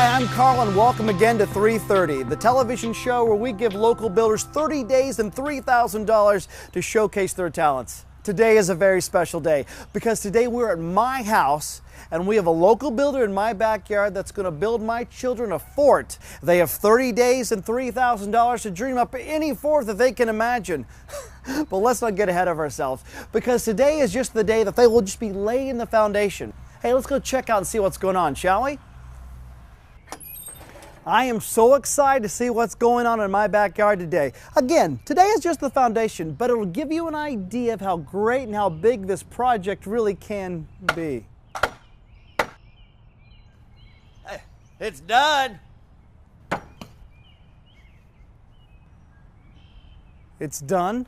Hi, I'm Carl, and welcome again to 330, the television show where we give local builders 30 days and $3,000 to showcase their talents. Today is a very special day because today we're at my house and we have a local builder in my backyard that's going to build my children a fort. They have 30 days and $3,000 to dream up any fort that they can imagine. But let's not get ahead of ourselves because today is just the day that they will just be laying the foundation. Hey, let's go check out and see what's going on, shall we? I am so excited to see what's going on in my backyard today. Again, today is just the foundation, but it'll give you an idea of how great and how big this project really can be. Hey, it's done. It's done.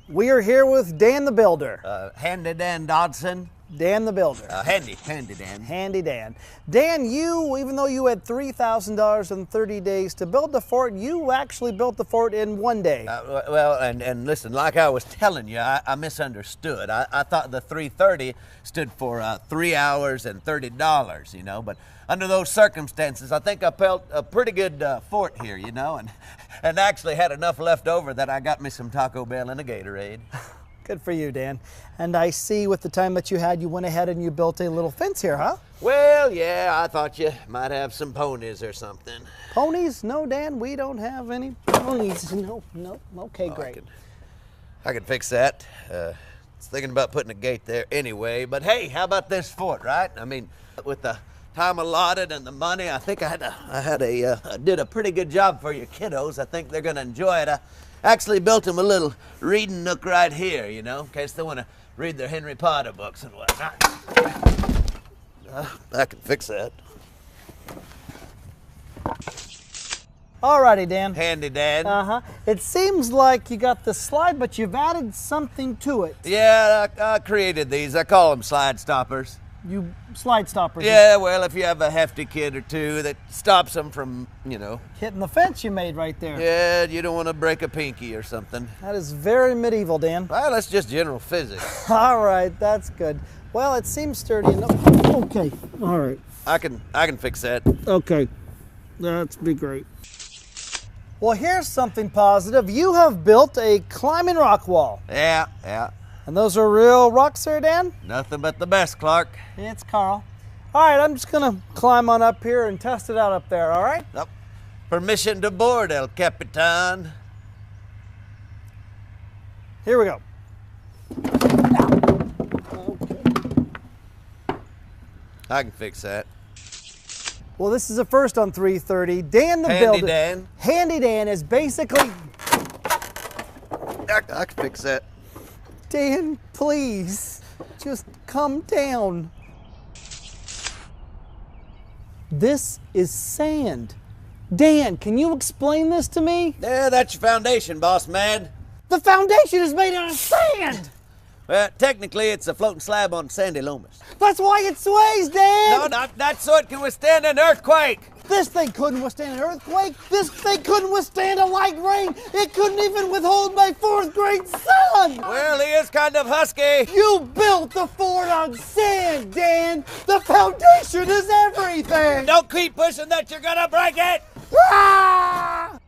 We are here with Dan the Builder. Handy Dan Dodson. Dan the Builder. Handy Dan. Handy Dan. Dan, you, even though you had $3,000 in 30 days to build the fort, you actually built the fort in one day. And listen, like I was telling you, I misunderstood. I thought the 330 stood for 3 hours and $30, you know, but under those circumstances, I think I built a pretty good fort here, you know, and actually had enough left over that I got me some Taco Bell and a Gatorade. Good for you, Dan. And I see with the time that you had, you went ahead and you built a little fence here, huh? Well, yeah, I thought you might have some ponies or something. Ponies? No, Dan, we don't have any ponies. No. Okay, great. I could fix that. I was thinking about putting a gate there anyway, but hey, how about this fort, right? I mean, with the time allotted and the money, I think I did a pretty good job for your kiddos. I think they're gonna enjoy it. I actually built them a little reading nook right here, you know, in case they want to read their Henry Potter books and whatnot. I can fix that. Alrighty, Dan. Handy Dan. Uh-huh. It seems like you got the slide, but you've added something to it. Yeah, I created these. I call them slide stoppers. You slide stoppers. Yeah, well, if you have a hefty kid or two that stops them from, you know. Hitting the fence you made right there. Yeah, you don't want to break a pinky or something. That is very medieval, Dan. Well, that's just general physics. All right, that's good. Well, it seems sturdy enough. Okay, all right. I can fix that. Okay, that's be great. Well, here's something positive. You have built a climbing rock wall. Yeah. And those are real rocks there, Dan? Nothing but the best, Clark. It's Carl. All right, I'm just gonna climb on up here and test it out up there, all right? Yep. Permission to board, El Capitan. Here we go. I can fix that. Well, this is a first on 330. Dan the Builder. Dan. Handy Dan is basically... I can fix that. Dan, please, just come down. This is sand. Dan, can you explain this to me? Yeah, that's your foundation, boss man. The foundation is made out of sand! Well, technically, it's a floating slab on sandy lomas. That's why it sways, Dan! No, not that so it can withstand an earthquake. This thing couldn't withstand an earthquake. This thing couldn't withstand a light rain. It couldn't even withhold my fourth grade son! Well, he is kind of husky. You built the fort on sand, Dan! The foundation is everything! Don't keep pushing that, you're gonna break it! Ah!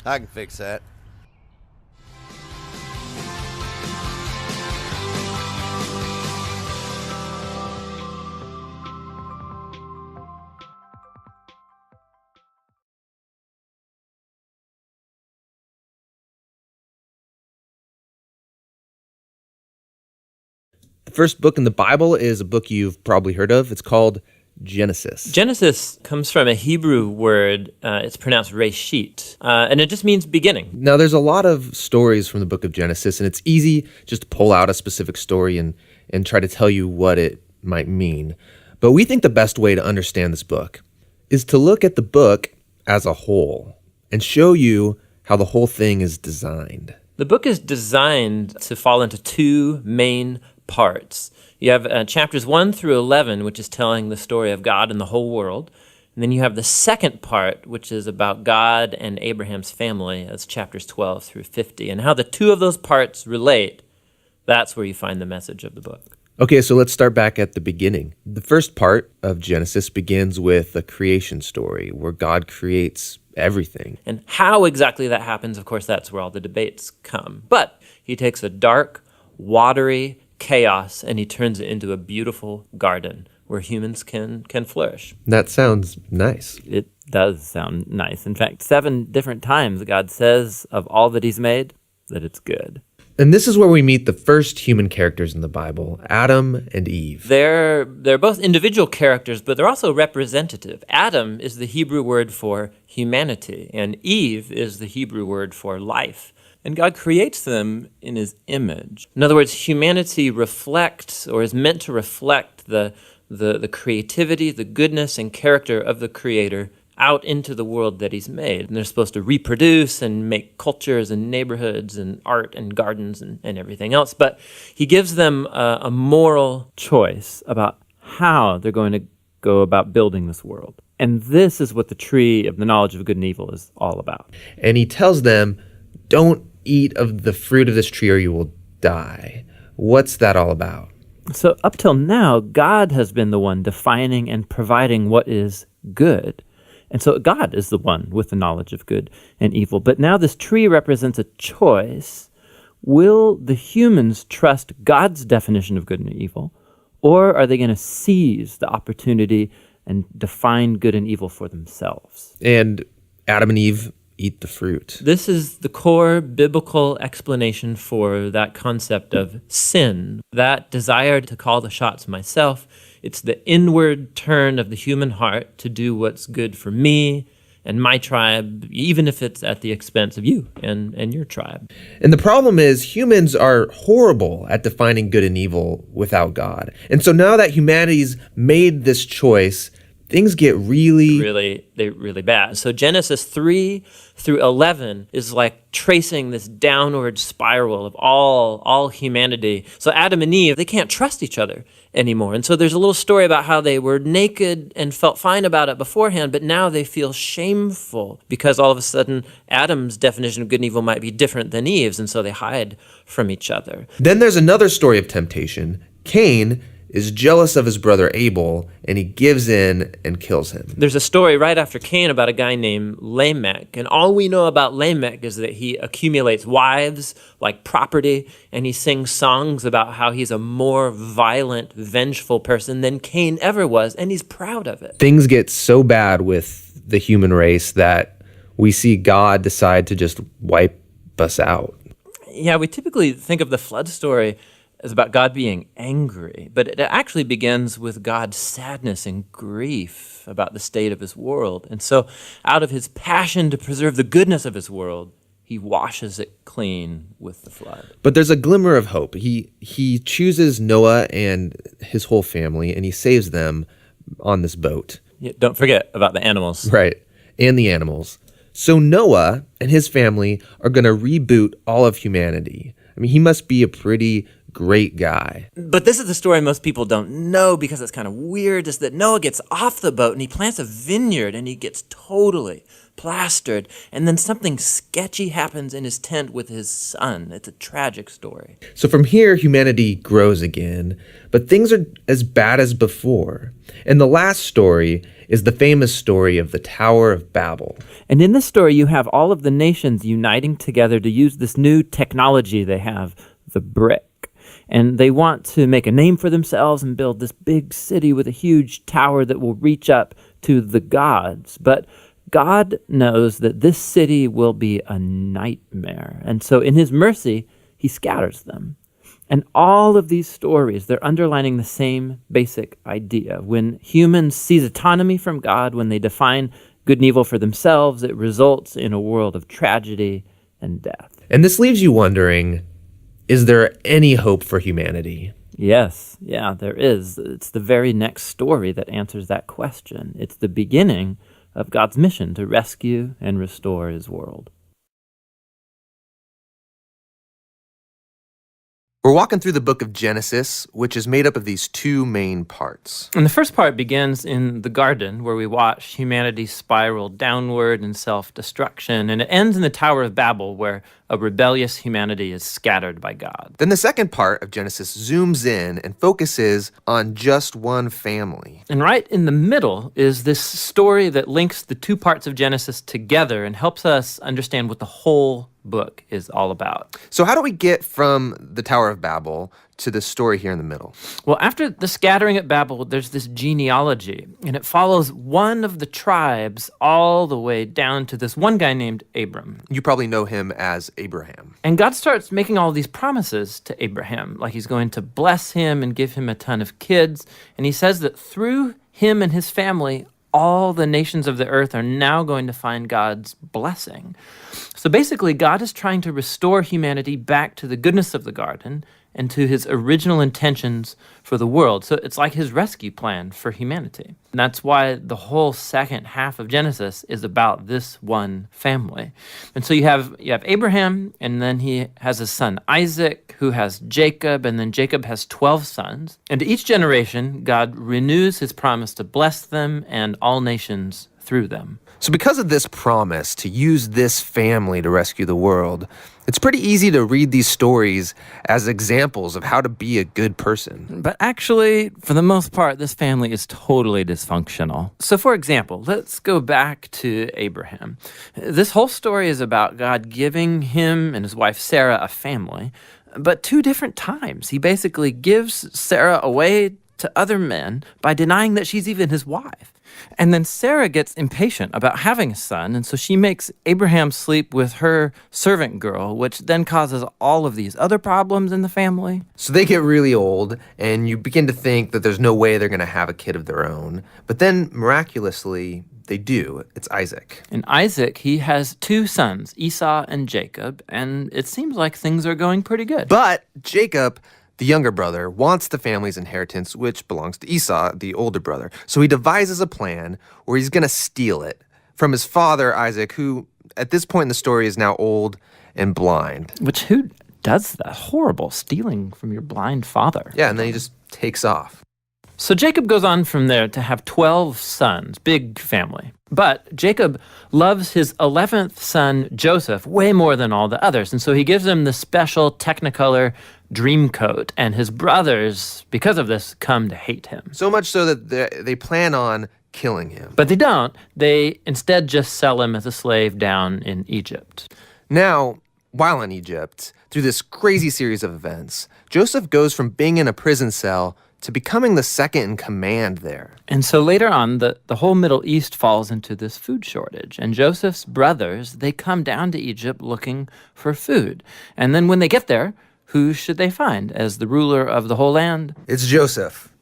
I can fix that. The first book in the Bible is a book you've probably heard of. It's called Genesis. Genesis comes from a Hebrew word. It's pronounced reshit, and it just means beginning. Now, there's a lot of stories from the book of Genesis, and it's easy just to pull out a specific story and try to tell you what it might mean. But we think the best way to understand this book is to look at the book as a whole and show you how the whole thing is designed. The book is designed to fall into two main parts. You have chapters 1 through 11, which is telling the story of God and the whole world. And then you have the second part, which is about God and Abraham's family, as chapters 12 through 50. And how the two of those parts relate, that's where you find the message of the book. Okay, so let's start back at the beginning. The first part of Genesis begins with a creation story where God creates everything. And how exactly that happens, of course, that's where all the debates come. But he takes a dark, watery chaos and he turns it into a beautiful garden where humans can flourish. That sounds nice. It does sound nice. In fact, 7 different times God says of all that he's made that it's good. And this is where we meet the first human characters in the Bible, Adam and Eve. They're both individual characters, but they're also representative. Adam is the Hebrew word for humanity, and Eve is the Hebrew word for life. And God creates them in his image. In other words, humanity reflects, or is meant to reflect, the creativity, the goodness, and character of the Creator out into the world that he's made. And they're supposed to reproduce and make cultures and neighborhoods and art and gardens and everything else. But he gives them a moral choice about how they're going to go about building this world. And this is what the tree of the knowledge of good and evil is all about. And he tells them, don't eat of the fruit of this tree or you will die. What's that all about? So up till now, God has been the one defining and providing what is good. And so God is the one with the knowledge of good and evil. But now this tree represents a choice. Will the humans trust God's definition of good and evil, or are they going to seize the opportunity and define good and evil for themselves? And Adam and Eve eat the fruit. This is the core biblical explanation for that concept of sin, that desire to call the shots myself. It's the inward turn of the human heart to do what's good for me and my tribe, even if it's at the expense of you and your tribe. And the problem is humans are horrible at defining good and evil without God. And so now that humanity's made this choice, things get really bad. So Genesis 3 through 11 is like tracing this downward spiral of all humanity. So Adam and Eve, they can't trust each other anymore. And so there's a little story about how they were naked and felt fine about it beforehand, but now they feel shameful because all of a sudden Adam's definition of good and evil might be different than Eve's, and so they hide from each other. Then there's another story of temptation. Cain is jealous of his brother Abel, and he gives in and kills him. There's a story right after Cain about a guy named Lamech, and all we know about Lamech is that he accumulates wives like property, and he sings songs about how he's a more violent, vengeful person than Cain ever was, and he's proud of it. Things get so bad with the human race that we see God decide to just wipe us out. Yeah, we typically think of the flood story is about God being angry, but it actually begins with God's sadness and grief about the state of his world. And so out of his passion to preserve the goodness of his world, he washes it clean with the flood. But there's a glimmer of hope. He chooses Noah and his whole family, and he saves them on this boat. Yeah, don't forget about the animals. Right, and the animals. So Noah and his family are going to reboot all of humanity. I mean, he must be a pretty great guy. But this is the story most people don't know because it's kind of weird, is that Noah gets off the boat and he plants a vineyard and he gets totally plastered. And then something sketchy happens in his tent with his son. It's a tragic story. So from here, humanity grows again, but things are as bad as before. And the last story is the famous story of the Tower of Babel. And in this story, you have all of the nations uniting together to use this new technology they have, the brick. And they want to make a name for themselves and build this big city with a huge tower that will reach up to the gods. But God knows that this city will be a nightmare. And so in his mercy, he scatters them. And all of these stories, they're underlining the same basic idea. When humans seize autonomy from God, when they define good and evil for themselves, it results in a world of tragedy and death. And this leaves you wondering, is there any hope for humanity? Yes, yeah, there is. It's the very next story that answers that question. It's the beginning of God's mission to rescue and restore his world. We're walking through the book of Genesis, which is made up of these two main parts. And the first part begins in the garden, where we watch humanity spiral downward in self-destruction, and it ends in the Tower of Babel, where a rebellious humanity is scattered by God. Then the second part of Genesis zooms in and focuses on just one family. And right in the middle is this story that links the two parts of Genesis together and helps us understand what the whole book is all about. So how do we get from the Tower of Babel to the story here in the middle? Well, after the scattering at Babel, there's this genealogy, and it follows one of the tribes all the way down to this one guy named Abram. You probably know him as Abraham. And God starts making all these promises to Abraham, like he's going to bless him and give him a ton of kids. And he says that through him and his family, all the nations of the earth are now going to find God's blessing. So basically, God is trying to restore humanity back to the goodness of the garden and to his original intentions for the world. So it's like his rescue plan for humanity. And that's why the whole second half of Genesis is about this one family. And so you have Abraham, and then he has his son Isaac, who has Jacob, and then Jacob has 12 sons. And each generation, God renews his promise to bless them and all nations through them. So because of this promise to use this family to rescue the world, it's pretty easy to read these stories as examples of how to be a good person. But actually, for the most part, this family is totally dysfunctional. So for example, let's go back to Abraham. This whole story is about God giving him and his wife Sarah a family, but two different times. He basically gives Sarah away to other men by denying that she's even his wife. And then Sarah gets impatient about having a son, and so she makes Abraham sleep with her servant girl, which then causes all of these other problems in the family. So they get really old, and you begin to think that there's no way they're going to have a kid of their own. But then, miraculously, they do. It's Isaac. And Isaac, he has two sons, Esau and Jacob, and it seems like things are going pretty good. But Jacob, the younger brother, wants the family's inheritance, which belongs to Esau, the older brother. So he devises a plan where he's going to steal it from his father, Isaac, who at this point in the story is now old and blind. Which, who does that? Horrible, stealing from your blind father. Yeah, and then he just takes off. So Jacob goes on from there to have 12 sons, big family. But Jacob loves his 11th son, Joseph, way more than all the others. And so he gives him the special Technicolor dream coat. And his brothers, because of this, come to hate him. So much so that they plan on killing him. But they don't. They instead just sell him as a slave down in Egypt. Now, while in Egypt, through this crazy series of events, Joseph goes from being in a prison cell to becoming the second in command there. And so later on, the whole Middle East falls into this food shortage. And Joseph's brothers, they come down to Egypt looking for food. And then when they get there, who should they find as the ruler of the whole land? It's Joseph,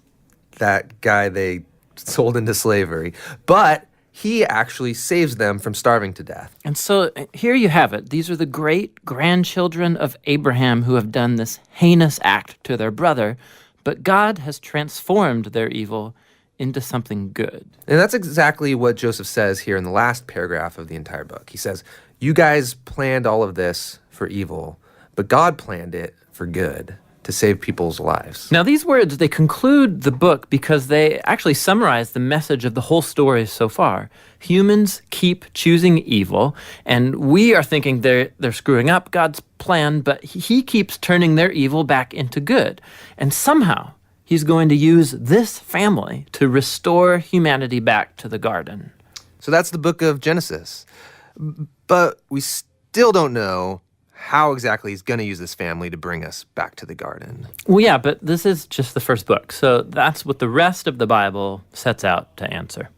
that guy they sold into slavery. But he actually saves them from starving to death. And so here you have it. These are the great-grandchildren of Abraham who have done this heinous act to their brother. But God has transformed their evil into something good. And that's exactly what Joseph says here in the last paragraph of the entire book. He says, you guys planned all of this for evil, but God planned it for good, to save people's lives. Now, these words, they conclude the book because they actually summarize the message of the whole story so far. Humans keep choosing evil, and we are thinking they're screwing up God's plan, but he keeps turning their evil back into good. And somehow, he's going to use this family to restore humanity back to the garden. So that's the book of Genesis. But we still don't know how exactly he's going to use this family to bring us back to the garden. Well, yeah, but this is just the first book, so that's what the rest of the Bible sets out to answer.